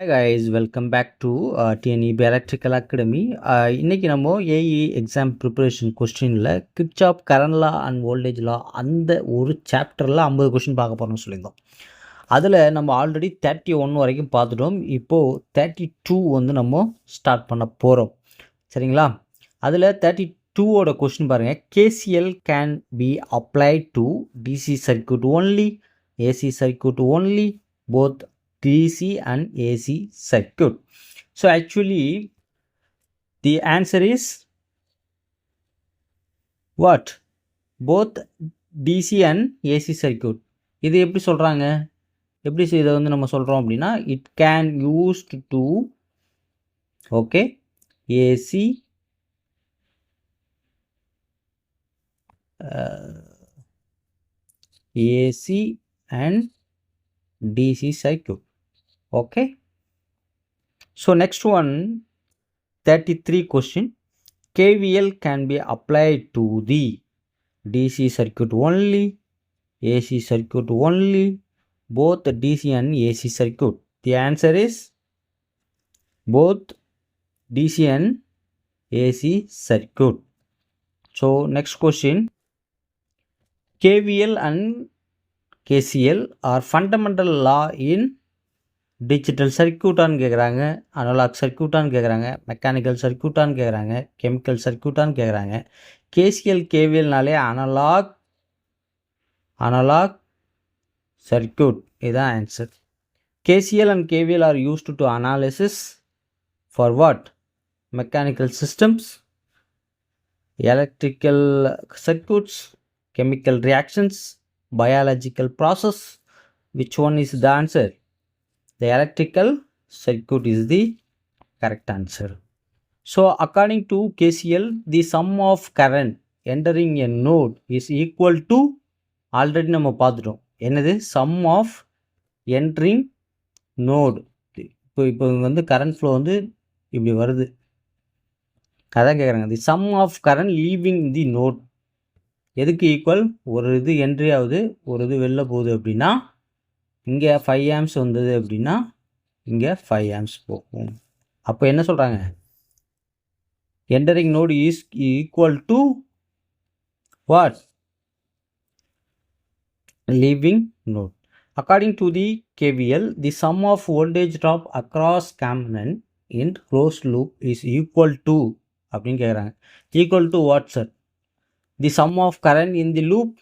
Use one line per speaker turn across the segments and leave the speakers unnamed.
Hi guys, welcome back to TNEB Electrical Academy. இன்னைக்கு நம்ம AE exam preparation கொஸ்டினில் Kirchhoff current law and voltage law அந்த ஒரு சாப்டரில் 50 கொஸ்டின் பார்க்க போகிறோம்னு சொல்லியிருந்தோம். அதில் நம்ம ஆல்ரெடி 31 வரைக்கும் பார்த்துட்டோம். இப்போது 32 வந்து நம்ம ஸ்டார்ட் பண்ண போகிறோம். சரிங்களா? அதில் 32ஓட கொஸ்டின் பாருங்கள். KCL can be applied to DC circuit only, AC circuit only, both DC and AC circuit. So actually the answer is what? Both DC and AC circuit. இது எப்படி சொல்கிறாங்க? எப்படி இதை வந்து நம்ம சொல்கிறோம் அப்படின்னா it can used to okay AC AC and DC circuit. Okay, so next one, 33 question. KVL can be applied to the DC circuit only, AC circuit only, both DC and AC circuit. The answer is both DC and AC circuit. So next question, KVL and KCL are fundamental law in digital சர்க்யூட்டான்னு கேட்குறாங்க, analogue சர்க்யூட்டான்னு கேட்குறாங்க, mechanical சர்க்யூட்டான்னு கேட்குறாங்க, chemical சர்க்யூட்டான்னு கேட்குறாங்க. KCl கேவிஎல்னாலே analogue circuit, இதுதான் answer. KCl and KVL R used to analysis for what? Mechanical systems, electrical circuits, chemical reactions, biological process. Which one is the answer? The electrical circuit is the correct answer. So according to KCL, the sum of current entering a node is equal to, already நம்ம பார்த்துட்டோம், என்னது? sum of entering node. இப்போ வந்து current flow வந்து இப்படி வருது, அதான் கேட்குறாங்க. The sum of current leaving the node எதுக்கு ஈக்குவல்? ஒரு இது என்ட்ரி ஆகுது, ஒரு இது வெளில போகுது அப்படின்னா இங்கே 5 ஆம்ஸ் வந்தது அப்படின்னா இங்கே 5 ஆம்ஸ் போகும். அப்போ என்ன சொல்கிறாங்க? Entering node is equal to what? Leaving node. According to the KVL, the sum of voltage drop across component in close loop is equal to அப்படின்னு கேட்குறாங்க. Equal to what sir? The sum of current in the loop,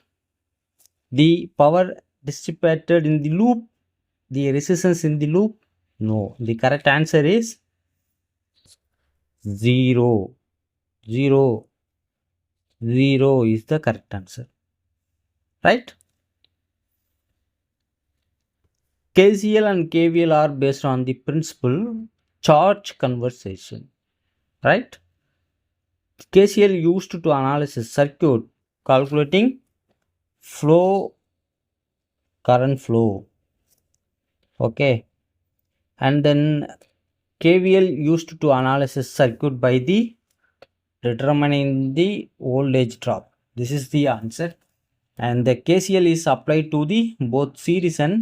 the power dissipated in the loop, the resistance in the loop? No, the correct answer is 0. 0 is the correct answer, right? KCL and KVL are based on the principle charge conservation, right? KCL used to analyze circuit, calculating flow, current flow, okay, and then KVL used to analyze circuit by the determining the voltage drop. This is the answer. And the KCL is applied to the both series and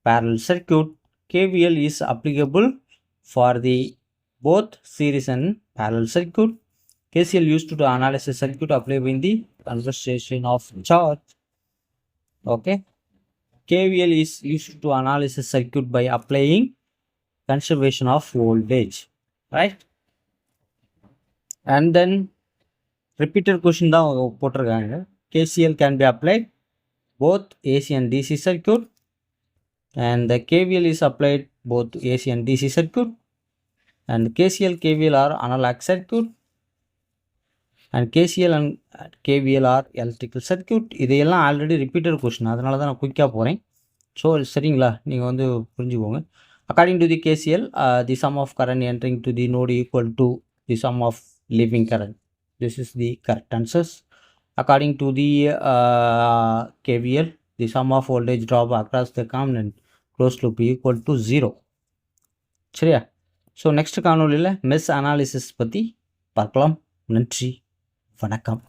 parallel circuit. KVL is applicable for the both series and parallel circuit. KCL used to analyze circuit applying the conservation of charge, okay. KVL is used to analyze a circuit by applying conservation of voltage, right? And then repeated question தான் போட்டிருக்காங்க. KCL can be applied both AC and DC circuit, and the KVL is applied both AC and DC circuit, and KCL KVL are analog circuit, and KCL and KVL are electrical circuit. இதையெல்லாம் already repeated question, அதனால தான் நான் குயிக்காக போகிறேன். So சரிங்களா, நீங்கள் வந்து புரிஞ்சுக்கோங்க. According to the KCL, the sum of current entering to the node equal to the sum of leaving current. This is the correct answers. According to the KVL, the sum of voltage drop across the component close loop equal to 0. சரியா? So next காணொலியில் mesh analysis பற்றி பார்க்கலாம். நன்றி, வணக்கம்.